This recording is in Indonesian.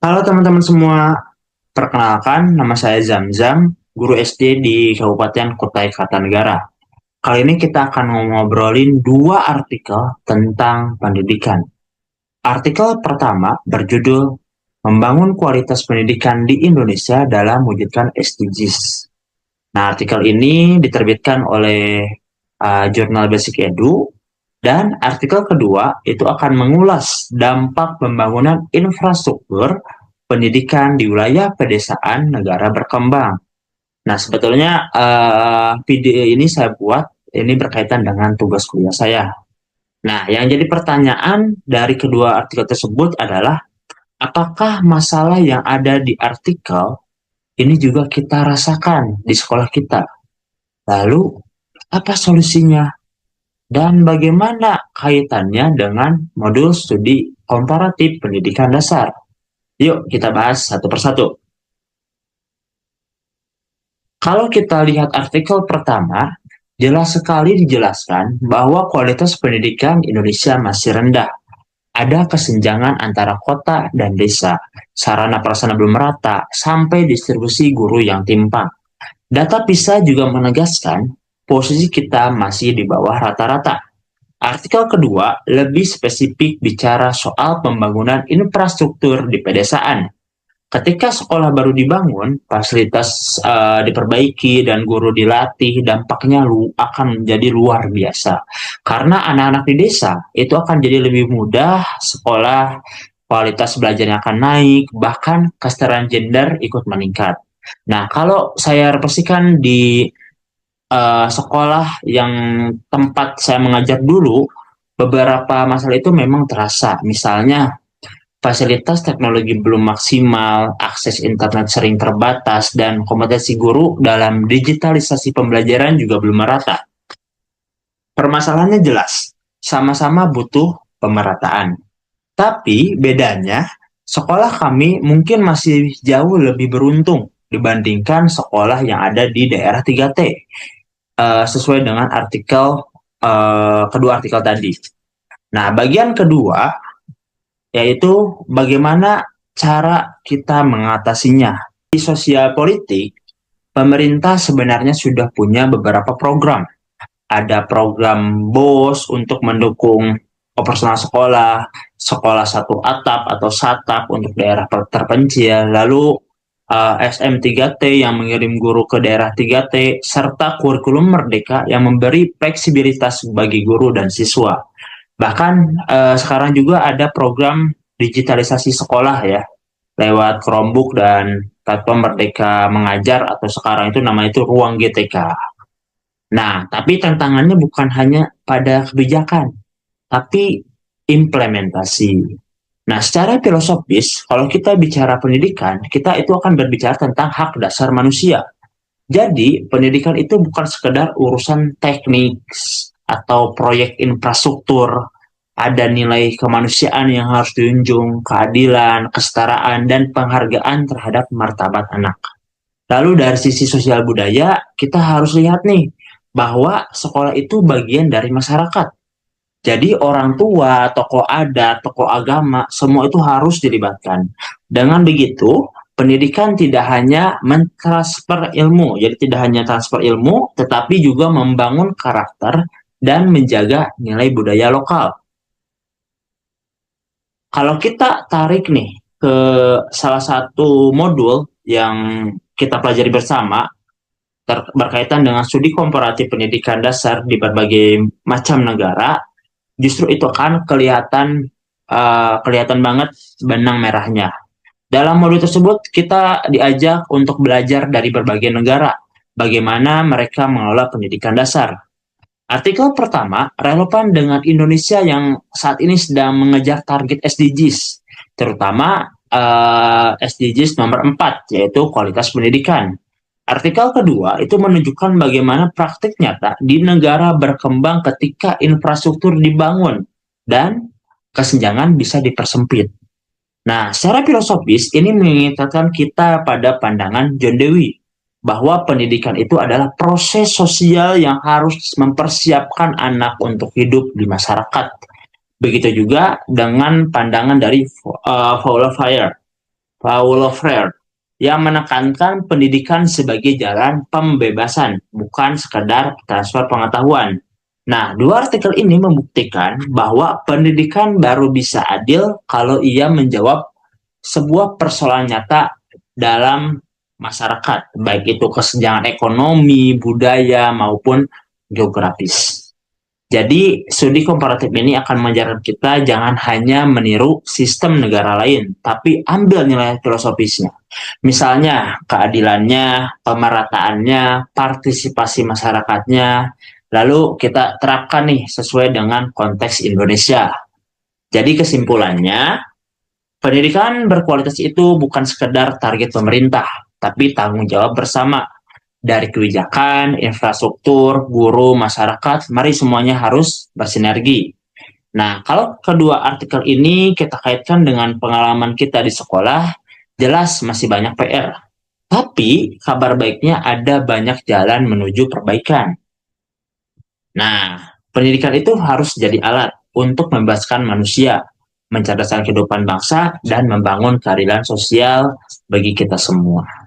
Halo teman-teman semua, perkenalkan nama saya Zamzam, guru SD di Kabupaten Kutai Kartanegara. Kali ini kita akan ngobrolin dua artikel tentang pendidikan. Artikel pertama berjudul Membangun Kualitas Pendidikan di Indonesia dalam Mewujudkan SDGs. Nah, artikel ini diterbitkan oleh jurnal Basic Edu, dan artikel kedua itu akan mengulas dampak pembangunan infrastruktur pendidikan di wilayah pedesaan negara berkembang. Nah, sebetulnya video ini saya buat ini berkaitan dengan tugas kuliah saya. Nah, yang jadi pertanyaan dari kedua artikel tersebut adalah apakah masalah yang ada di artikel ini juga kita rasakan di sekolah kita? Lalu, apa solusinya? Dan bagaimana kaitannya dengan modul studi komparatif pendidikan dasar? Yuk kita bahas satu persatu. Kalau kita lihat artikel pertama, jelas sekali dijelaskan bahwa kualitas pendidikan Indonesia masih rendah. Ada kesenjangan antara kota dan desa, sarana prasarana belum merata, sampai distribusi guru yang timpang. Data PISA juga menegaskan posisi kita masih di bawah rata-rata. Artikel kedua lebih spesifik bicara soal pembangunan infrastruktur di pedesaan. Ketika sekolah baru dibangun, fasilitas diperbaiki dan guru dilatih, dampaknya akan menjadi luar biasa. Karena anak-anak di desa itu akan jadi lebih mudah sekolah, kualitas belajarnya akan naik, bahkan kesetaraan gender ikut meningkat. Nah, kalau saya refleksikan di sekolah yang tempat saya mengajar dulu, beberapa masalah itu memang terasa. Misalnya, fasilitas teknologi belum maksimal, akses internet sering terbatas, dan kompetensi guru dalam digitalisasi pembelajaran juga belum merata. Permasalahannya jelas, sama-sama butuh pemerataan. Tapi bedanya, sekolah kami mungkin masih jauh lebih beruntung dibandingkan sekolah yang ada di daerah 3T, sesuai dengan kedua artikel tadi. Nah, bagian kedua yaitu bagaimana cara kita mengatasinya. Di sosial politik, pemerintah sebenarnya sudah punya beberapa program. Ada program BOS untuk mendukung operasional sekolah, sekolah satu atap atau SATAP untuk daerah terpencil, lalu SM3T yang mengirim guru ke daerah 3T, serta kurikulum merdeka yang memberi fleksibilitas bagi guru dan siswa. Bahkan sekarang juga ada program digitalisasi sekolah ya, lewat Chromebook dan platform Merdeka Mengajar atau sekarang itu namanya itu Ruang GTK. Nah, tapi tantangannya bukan hanya pada kebijakan, tapi implementasi. Nah, secara filosofis, kalau kita bicara pendidikan, kita itu akan berbicara tentang hak dasar manusia. Jadi, pendidikan itu bukan sekedar urusan teknik atau proyek infrastruktur. Ada nilai kemanusiaan yang harus dijunjung, keadilan, kesetaraan, dan penghargaan terhadap martabat anak. Lalu dari sisi sosial budaya, kita harus lihat nih, bahwa sekolah itu bagian dari masyarakat. Jadi orang tua, tokoh adat, tokoh agama, semua itu harus dilibatkan. Dengan begitu, pendidikan tidak hanya mentransfer ilmu, jadi tidak hanya transfer ilmu, tetapi juga membangun karakter dan menjaga nilai budaya lokal. Kalau kita tarik nih ke salah satu modul yang kita pelajari bersama, berkaitan dengan studi komparatif pendidikan dasar di berbagai macam negara, justru itu akan kelihatan banget benang merahnya. Dalam modul tersebut kita diajak untuk belajar dari berbagai negara, bagaimana mereka mengelola pendidikan dasar. Artikel pertama relevan dengan Indonesia yang saat ini sedang mengejar target SDGs, terutama SDGs nomor 4, yaitu kualitas pendidikan. Artikel kedua itu menunjukkan bagaimana praktik nyata di negara berkembang ketika infrastruktur dibangun dan kesenjangan bisa dipersempit. Nah, secara filosofis ini mengingatkan kita pada pandangan John Dewey bahwa pendidikan itu adalah proses sosial yang harus mempersiapkan anak untuk hidup di masyarakat. Begitu juga dengan pandangan dari Fowler Fire. Paulo Freire, yang menekankan pendidikan sebagai jalan pembebasan, bukan sekedar transfer pengetahuan. Nah, dua artikel ini membuktikan bahwa pendidikan baru bisa adil kalau ia menjawab sebuah persoalan nyata dalam masyarakat, baik itu kesenjangan ekonomi, budaya, maupun geografis. Jadi, studi komparatif ini akan mengajarkan kita jangan hanya meniru sistem negara lain, tapi ambil nilai filosofisnya. Misalnya, keadilannya, pemerataannya, partisipasi masyarakatnya, lalu kita terapkan nih sesuai dengan konteks Indonesia. Jadi kesimpulannya, pendidikan berkualitas itu bukan sekedar target pemerintah, tapi tanggung jawab bersama dari kebijakan, infrastruktur, guru, masyarakat, mari semuanya harus bersinergi. Nah, kalau kedua artikel ini kita kaitkan dengan pengalaman kita di sekolah, jelas masih banyak PR. Tapi kabar baiknya ada banyak jalan menuju perbaikan. Nah, pendidikan itu harus jadi alat untuk membebaskan manusia, mencerdaskan kehidupan bangsa, dan membangun keadilan sosial bagi kita semua.